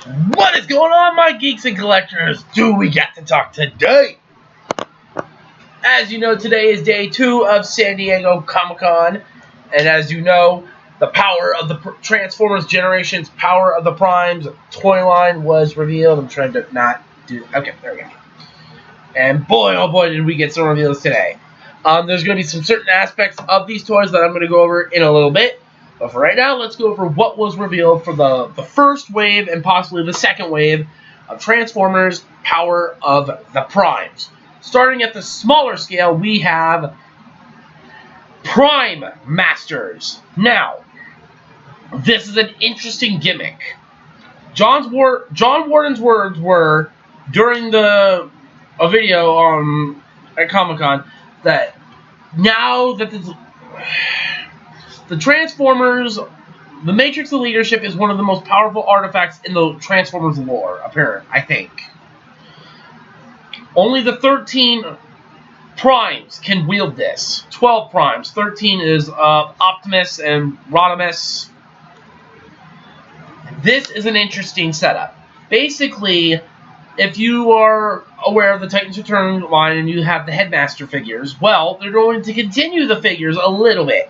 What is going on, my geeks and collectors? Do we get to talk today? As you know, today is day 2 of San Diego Comic-Con, and as you know, the power of the Transformers Generations Power of the Primes toy line was revealed. I'm trying to not do... Okay, there we go. And boy, oh boy, did we get some reveals today. There's going to be some certain aspects of these toys that I'm going to go over in a little bit. But for right now, let's go over what was revealed for the first wave and possibly the second wave of Transformers Power of the Primes. Starting at the smaller scale, we have Prime Masters. Now, this is an interesting gimmick. John Warden's words were, during a video at Comic-Con, that now that the Transformers, the Matrix of Leadership is one of the most powerful artifacts in the Transformers lore, apparently, I think. Only the 13 Primes can wield this. 12 Primes. 13 is Optimus and Rodimus. This is an interesting setup. Basically, if you are aware of the Titans Return line and you have the Headmaster figures, well, they're going to continue the figures a little bit.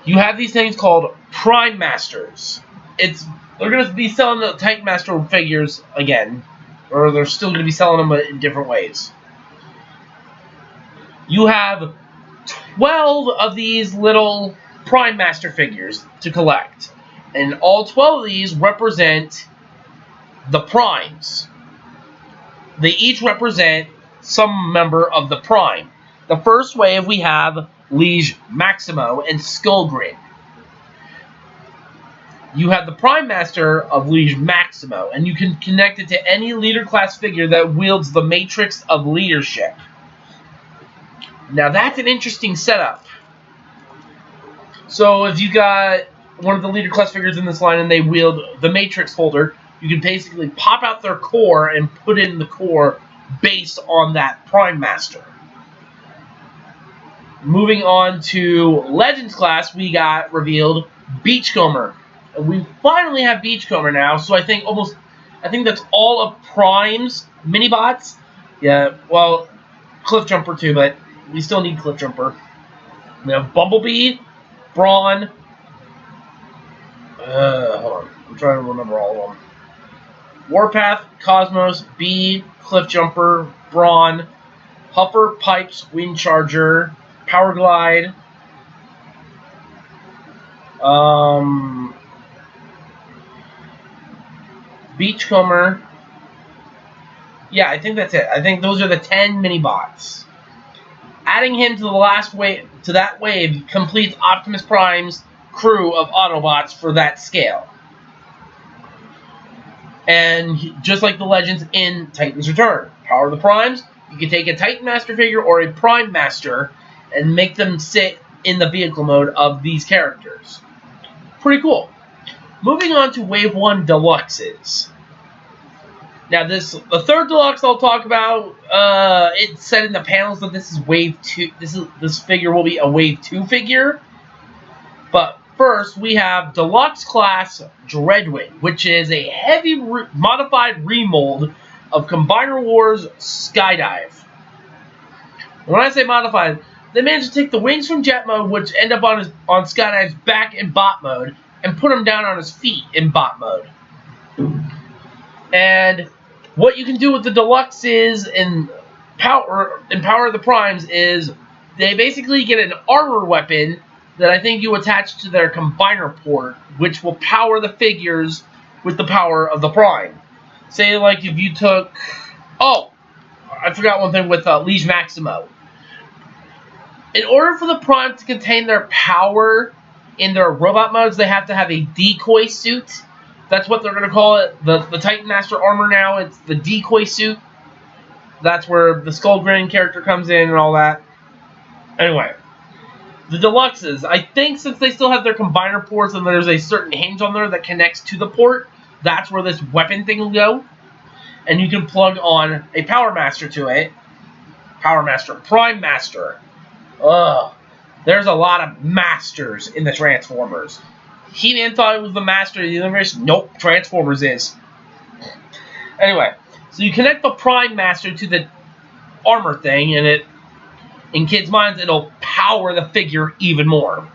You have these things called Prime Masters. They're going to be selling the Titan Master figures again, or they're still going to be selling them in different ways. You have 12 of these little Prime Master figures to collect, and all 12 of these represent the Primes. They each represent some member of the Prime. The first wave we have Liege Maximo and Skullgrin. You have the Prime Master of Liege Maximo, and you can connect it to any leader class figure that wields the Matrix of Leadership. Now that's an interesting setup. So if you got one of the leader class figures in this line and they wield the Matrix holder, you can basically pop out their core and put in the core based on that Prime Master. Moving on to Legends class, we got revealed Beachcomber. And we finally have Beachcomber now, so I think that's all of Prime's mini-bots. Yeah, well, Cliffjumper too, but we still need Cliffjumper. We have Bumblebee, Brawn. Hold on, I'm trying to remember all of them. Warpath, Cosmos, Bee, Cliffjumper, Brawn, Huffer, Pipes, Windcharger, Powerglide, Beachcomber. Yeah, I think that's it. I think those are the 10 mini-bots. Adding him to the last wave, to that wave, completes Optimus Prime's crew of Autobots for that scale. And just like the Legends in Titans Return, Power of the Primes, you can take a Titan Master figure or a Prime Master and make them sit in the vehicle mode of these characters. Pretty cool. Moving on to Wave 1 Deluxes. Now the third Deluxe I'll talk about, it said in the panels that this is Wave 2. This figure will be a Wave 2 figure. But first, we have Deluxe Class Dreadwing, which is a heavy modified remold of Combiner Wars Skydive. When I say modified, they managed to take the wings from Jet Mode, which end up on Skydive's back in Bot Mode, and put him down on his feet in Bot Mode. And what you can do with the Deluxes in Power of the Primes is they basically get an armor weapon that I think you attach to their Combiner port, which will power the figures with the power of the Prime. Say, like, if you took... Oh, I forgot one thing with Liege Maximo. In order for the Prime to contain their power in their robot modes, they have to have a decoy suit. That's what they're going to call it. The Titan Master armor now, it's the decoy suit. That's where the Skullgrin character comes in and all that. Anyway, the Deluxes, I think since they still have their Combiner ports and there's a certain hinge on there that connects to the port, that's where this weapon thing will go. And you can plug on a Power Master to it. Power Master, Prime Master. Ugh. There's a lot of masters in the Transformers. He-Man thought it was the master of the universe. Nope, Transformers is. Anyway, so you connect the Prime Master to the armor thing, and in kids' minds, it'll power the figure even more.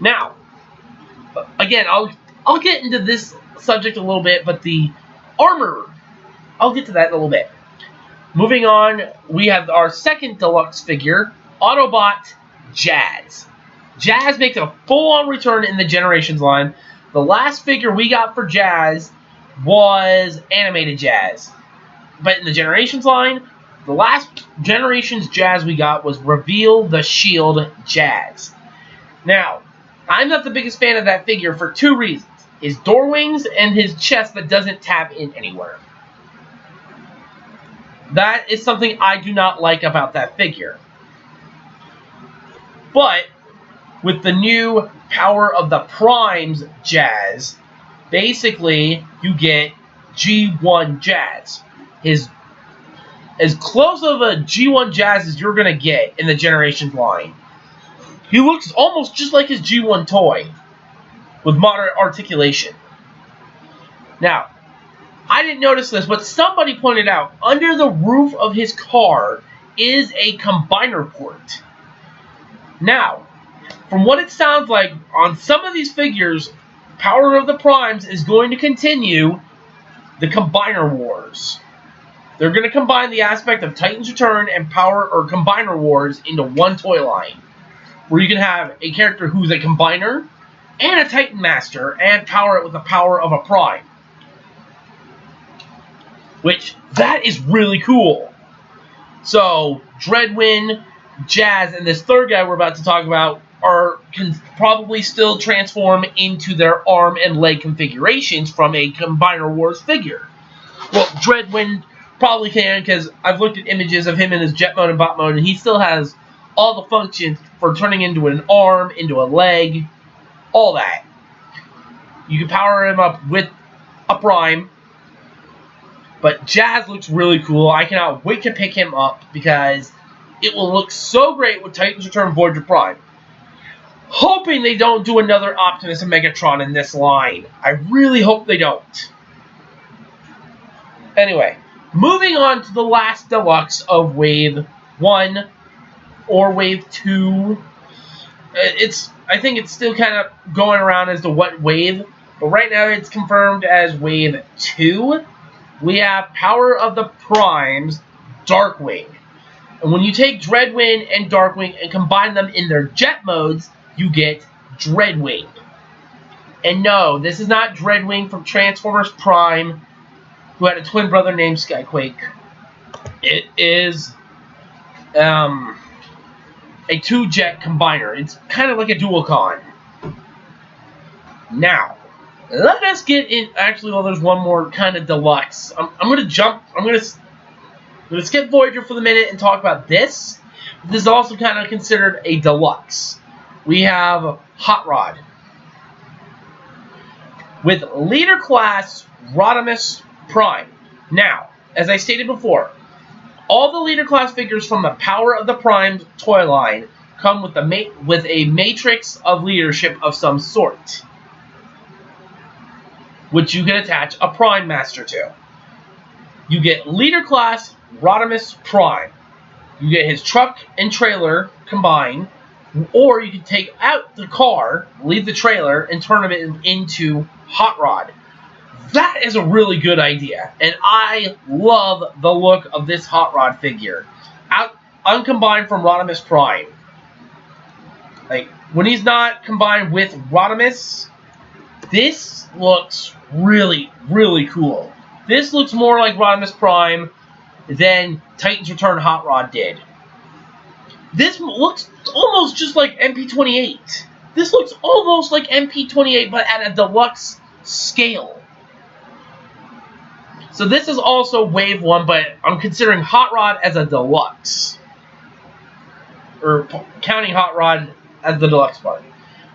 Now, again, I'll get into this subject a little bit, but the armor, I'll get to that in a little bit. Moving on, we have our second deluxe figure, Autobot Jazz. Jazz makes a full-on return in the Generations line. The last figure we got for Jazz was animated Jazz. But in the Generations line, the last Generations Jazz we got was Reveal the Shield Jazz. Now, I'm not the biggest fan of that figure for two reasons. His door wings and his chest that doesn't tap in anywhere. That is something I do not like about that figure. But with the new Power of the Primes Jazz, basically you get G1 Jazz. His as close of a G1 Jazz as you're going to get in the Generations line. He looks almost just like his G1 toy, with moderate articulation. Now, I didn't notice this, but somebody pointed out, under the roof of his car is a combiner port. Now, from what it sounds like, on some of these figures, Power of the Primes is going to continue the Combiner Wars. They're going to combine the aspect of Titans Return and Combiner Wars into one toy line, where you can have a character who's a Combiner and a Titan Master and power it with the power of a Prime. Which, that is really cool. So, Dreadwind, Jazz, and this third guy we're about to talk about can probably still transform into their arm and leg configurations from a Combiner Wars figure. Well, Dreadwind probably can, because I've looked at images of him in his jet mode and bot mode, and he still has all the functions for turning into an arm, into a leg, all that. You can power him up with a Prime, but Jazz looks really cool. I cannot wait to pick him up, because it will look so great with Titans Return Voyager Prime. Hoping they don't do another Optimus and Megatron in this line. I really hope they don't. Anyway, moving on to the last deluxe of Wave 1 or Wave 2. I think it's still kind of going around as to what wave, but right now it's confirmed as Wave 2. We have Power of the Primes, Darkwing. And when you take Dreadwind and Darkwing and combine them in their jet modes, you get Dreadwing. And no, this is not Dreadwing from Transformers Prime, who had a twin brother named Skyquake. It is a two-jet combiner. It's kind of like a Dualcon. Now, let us get in. Actually, well, there's one more kind of deluxe. I'm going to skip Voyager for the minute and talk about this. This is also kind of considered a deluxe. We have Hot Rod with Leader Class Rodimus Prime. Now, as I stated before, all the Leader Class figures from the Power of the Primes toy line come with a matrix of leadership of some sort, which you can attach a Prime Master to. You get Leader Class Rodimus Prime. You get his truck and trailer combined, or you can take out the car, leave the trailer, and turn it into Hot Rod. That is a really good idea, and I love the look of this Hot Rod figure. Uncombined from Rodimus Prime. Like, when he's not combined with Rodimus, this looks really, really cool. This looks more like Rodimus Prime than Titans Return Hot Rod did. This looks almost just like MP28. This looks almost like MP28, but at a deluxe scale. So this is also Wave 1, but I'm considering Hot Rod as a deluxe. Or counting Hot Rod as the deluxe part.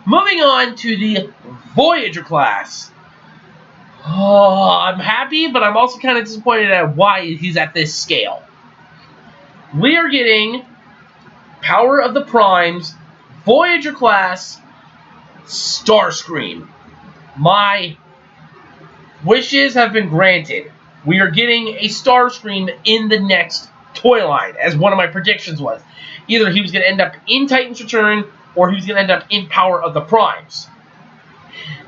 Moving on to the Voyager class. Oh, I'm happy, but I'm also kind of disappointed at why he's at this scale. We are getting Power of the Primes, Voyager class, Starscream. My wishes have been granted. We are getting a Starscream in the next toy line, as one of my predictions was. Either he was going to end up in Titans Return, or he was going to end up in Power of the Primes.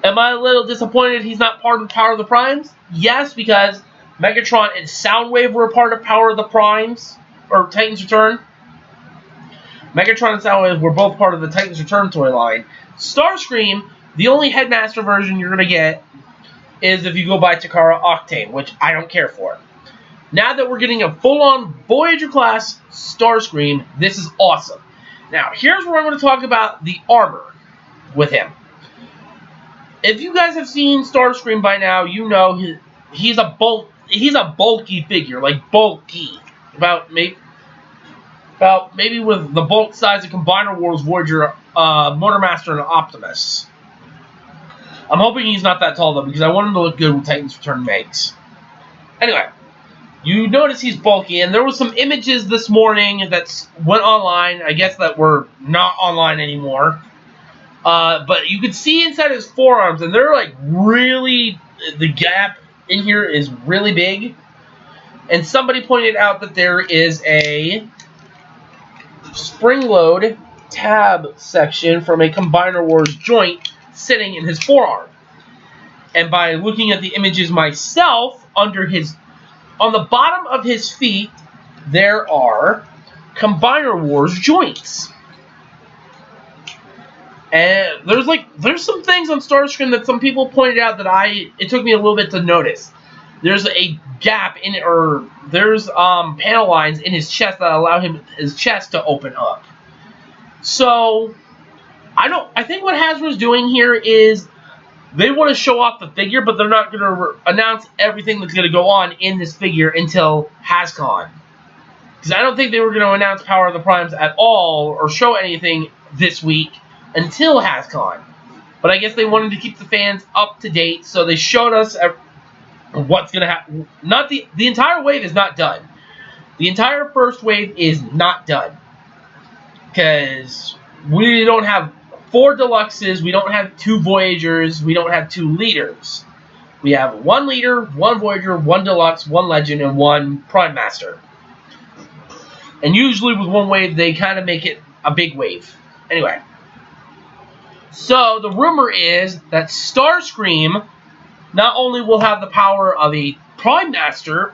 Am I a little disappointed he's not part of Power of the Primes? Yes, because Megatron and Soundwave were a part of Power of the Primes, or Titans Return. Megatron and Soundwave were both part of the Titans Return toy line. Starscream, the only Headmaster version you're going to get is if you go by Takara Octane, which I don't care for. Now that we're getting a full-on Voyager-class Starscream, this is awesome. Now, here's where I'm going to talk about the armor with him. If you guys have seen Starscream by now, you know he's a bulky figure, like bulky. About maybe with the bulk size of Combiner Wars Voyager, Motormaster, and Optimus. I'm hoping he's not that tall, though, because I want him to look good with Titans Return makes. Anyway, you notice he's bulky, and there was some images this morning that went online, I guess that were not online anymore. But you could see inside his forearms, and they're like really, the gap in here is really big. And somebody pointed out that there is a spring load tab section from a Combiner Wars joint sitting in his forearm. And by looking at the images myself, on the bottom of his feet, there are Combiner Wars joints. And there's some things on Starscream that some people pointed out that it took me a little bit to notice. There's a gap in it, or there's panel lines in his chest that allow his chest to open up. So I think what Hasbro's doing here is they want to show off the figure, but they're not going to announce everything that's going to go on in this figure until HasCon. Because I don't think they were going to announce Power of the Primes at all or show anything this week until HasCon. But I guess they wanted to keep the fans up to date, so they showed us what's going to happen. The entire wave is not done. The entire first wave is not done. Because we don't have 4 Deluxes, we don't have 2 Voyagers, we don't have 2 Leaders. We have 1 Leader, 1 Voyager, 1 Deluxe, 1 Legend, and 1 Prime Master. And usually with one wave, they kind of make it a big wave. Anyway. So, the rumor is that Starscream not only will have the power of a Prime Master,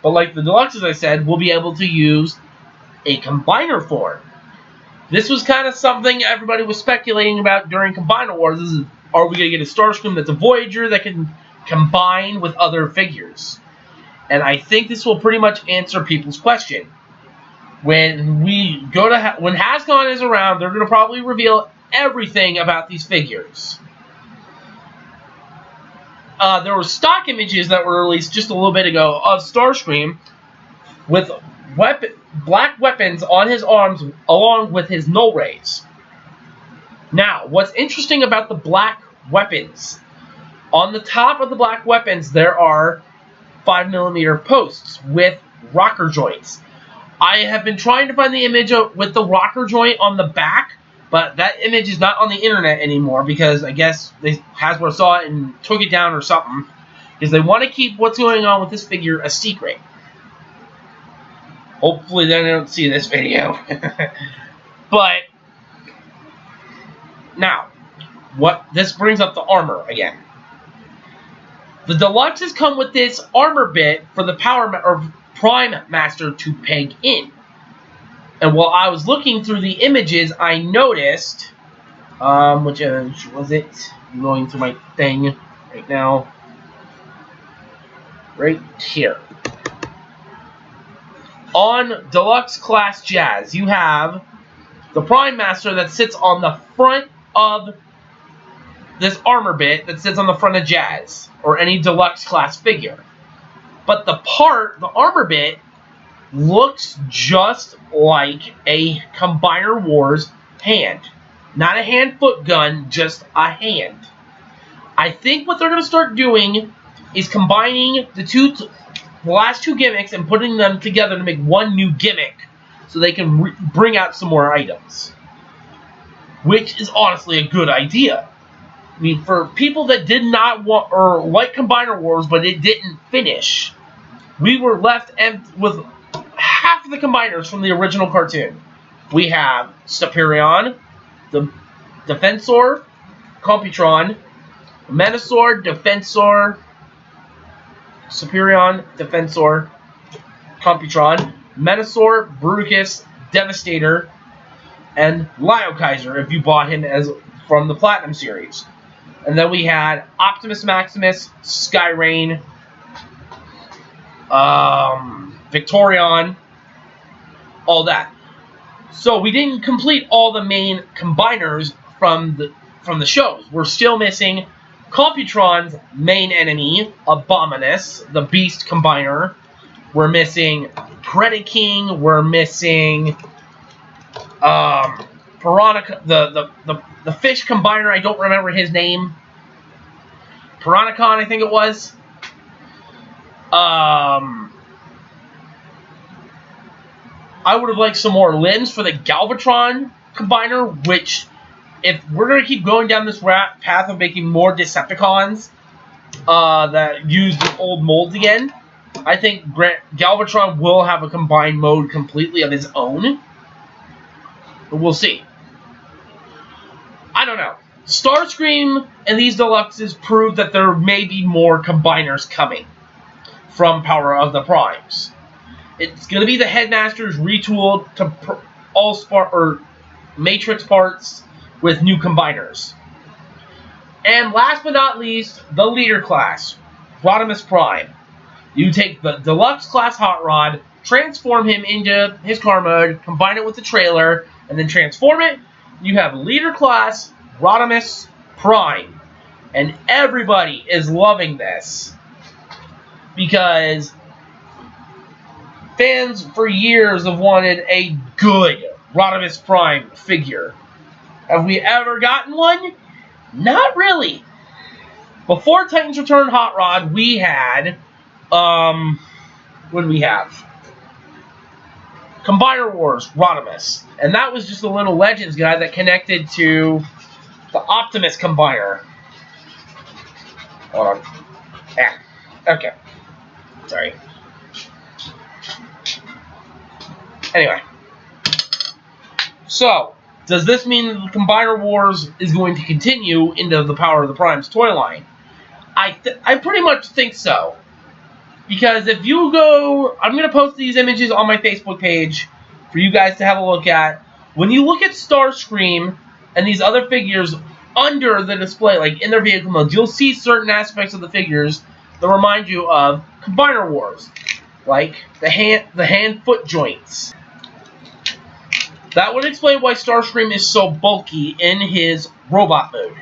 but like the Deluxes I said, will be able to use a Combiner form. This was kind of something everybody was speculating about during Combiner Wars. Are we going to get a Starscream that's a Voyager that can combine with other figures? And I think this will pretty much answer people's question. When HasCon is around, they're going to probably reveal everything about these figures. There were stock images that were released just a little bit ago of Starscream with black weapons on his arms along with his null rays. Now, what's interesting about the black weapons, on the top of the black weapons there are 5mm posts with rocker joints. I have been trying to find the image with the rocker joint on the back, but that image is not on the internet anymore because I guess Hasbro saw it and took it down or something, because they want to keep what's going on with this figure a secret. Hopefully they don't see this video. But now, this brings up the armor again. The Deluxes come with this armor bit for the Prime Master to peg in. And while I was looking through the images, I noticed, which image was it? I'm going through my thing right now. Right here. On Deluxe Class Jazz, you have the Prime Master that sits on the front of this armor bit that sits on the front of Jazz, or any Deluxe Class figure. But the armor bit, looks just like a Combiner Wars hand. Not a hand-foot gun, just a hand. I think what they're going to start doing is combining the last 2 gimmicks and putting them together to make one new gimmick so they can bring out some more items. Which is honestly a good idea. I mean, for people that did not want or like Combiner Wars, but it didn't finish, we were left with half of the combiners from the original cartoon. We have Superion, the Defensor, Computron, Menasor, Defensor, Superion, Defensor, Computron, Menasor, Bruticus, Devastator, and Liokaiser if you bought him as from the Platinum series. And then we had Optimus Maximus, Skyrain, Victorion, all that. So we didn't complete all the main combiners from the shows. We're still missing Computron's main enemy, Abominus, the Beast Combiner. We're missing Predaking. We're missing Piranha, the fish combiner. I don't remember his name. Piranacon, I think it was. I would have liked some more limbs for the Galvatron combiner, which, if we're going to keep going down this path of making more Decepticons that use the old molds again, I think Galvatron will have a combined mode completely of his own. But we'll see. I don't know. Starscream and these deluxes prove that there may be more combiners coming from Power of the Primes. It's going to be the Headmasters retooled to Matrix parts with new combiners. And last but not least, the leader class, Rodimus Prime. You take the Deluxe class Hot Rod, transform him into his car mode, combine it with the trailer, and then transform it. You have leader class Rodimus Prime. And everybody is loving this, because fans for years have wanted a good Rodimus Prime figure. Have we ever gotten one? Not really. Before Titans Return Hot Rod, we had, what did we have? Combiner Wars Rodimus. And that was just a little Legends guy that connected to the Optimus Combiner. Hold on. Yeah. Okay. Sorry. Anyway. So, does this mean that the Combiner Wars is going to continue into the Power of the Primes toy line? I pretty much think so. Because if you go... I'm going to post these images on my Facebook page for you guys to have a look at. When you look at Starscream and these other figures under the display, like in their vehicle modes, you'll see certain aspects of the figures that remind you of Combiner Wars. Like the hand-foot joints. That would explain why Starscream is so bulky in his robot mode.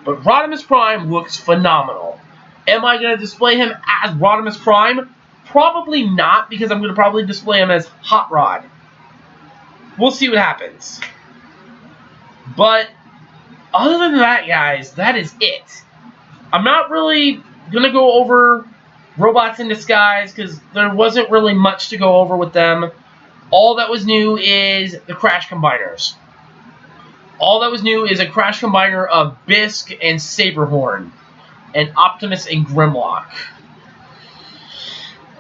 But Rodimus Prime looks phenomenal. Am I going to display him as Rodimus Prime? Probably not, because I'm going to probably display him as Hot Rod. We'll see what happens. But other than that, guys, that is it. I'm not really going to go over Robots in Disguise, because there wasn't really much to go over with them. All that was new is the Crash Combiners. All that was new is a Crash Combiner of Bisque and Saberhorn, and Optimus and Grimlock.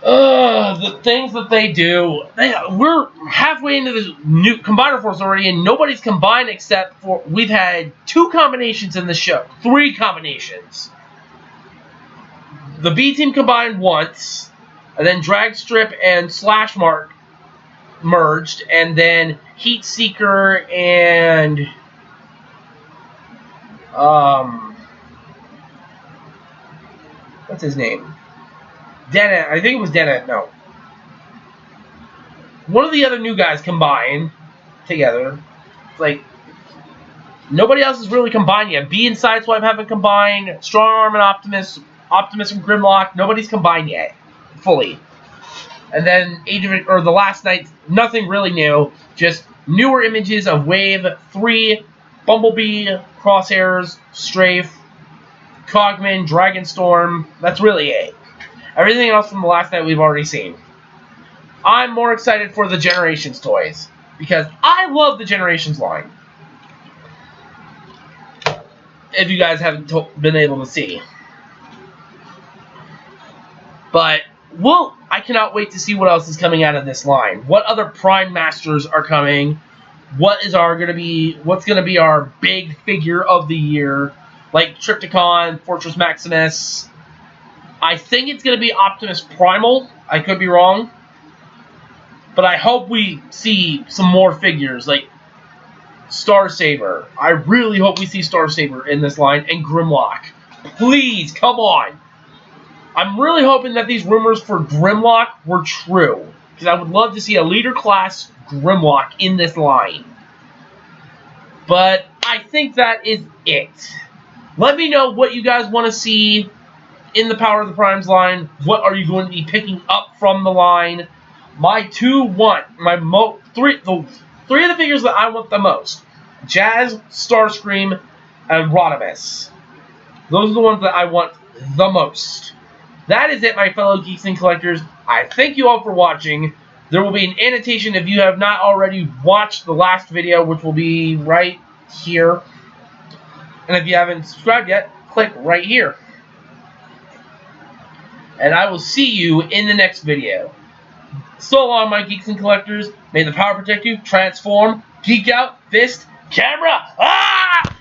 The things that they do. We're halfway into the new Combiner Force already, and nobody's combined except for... We've had 2 combinations in the show. 3 combinations. The B-Team combined once, and then Dragstrip and Slash Mark merged, and then Heat Seeker and what's his name? Dennett. I think it was Dennett. No. One of the other new guys combined together. It's like nobody else is really combined yet. B and Sideswipe haven't combined. Strong Arm and Optimus and Grimlock. Nobody's combined yet fully. And then the Last Night, nothing really new. Just newer images of Wave 3, Bumblebee, Crosshairs, Strafe, Cogman, Dragonstorm. That's really it. Everything else from the Last Night we've already seen. I'm more excited for the Generations toys, because I love the Generations line. if you guys haven't been able to see. But I cannot wait to see what else is coming out of this line. What other Prime Masters are coming? What's gonna be our big figure of the year? Like Trypticon, Fortress Maximus. I think it's gonna be Optimus Primal. I could be wrong. But I hope we see some more figures, like Star Saber. I really hope we see Star Saber in this line, and Grimlock. Please, come on. I'm really hoping that these rumors for Grimlock were true, because I would love to see a leader class Grimlock in this line. But I think that is it. Let me know what you guys want to see in the Power of the Primes line. What are you going to be picking up from the line? My three of the figures that I want the most: Jazz, Starscream, and Rodimus. Those are the ones that I want the most. That is it, my fellow geeks and collectors. I thank you all for watching. There will be an annotation if you have not already watched the last video, which will be right here. And if you haven't subscribed yet, click right here. And I will see you in the next video. So long, my geeks and collectors. May the power protect you. Transform, geek out, fist, camera. Ah!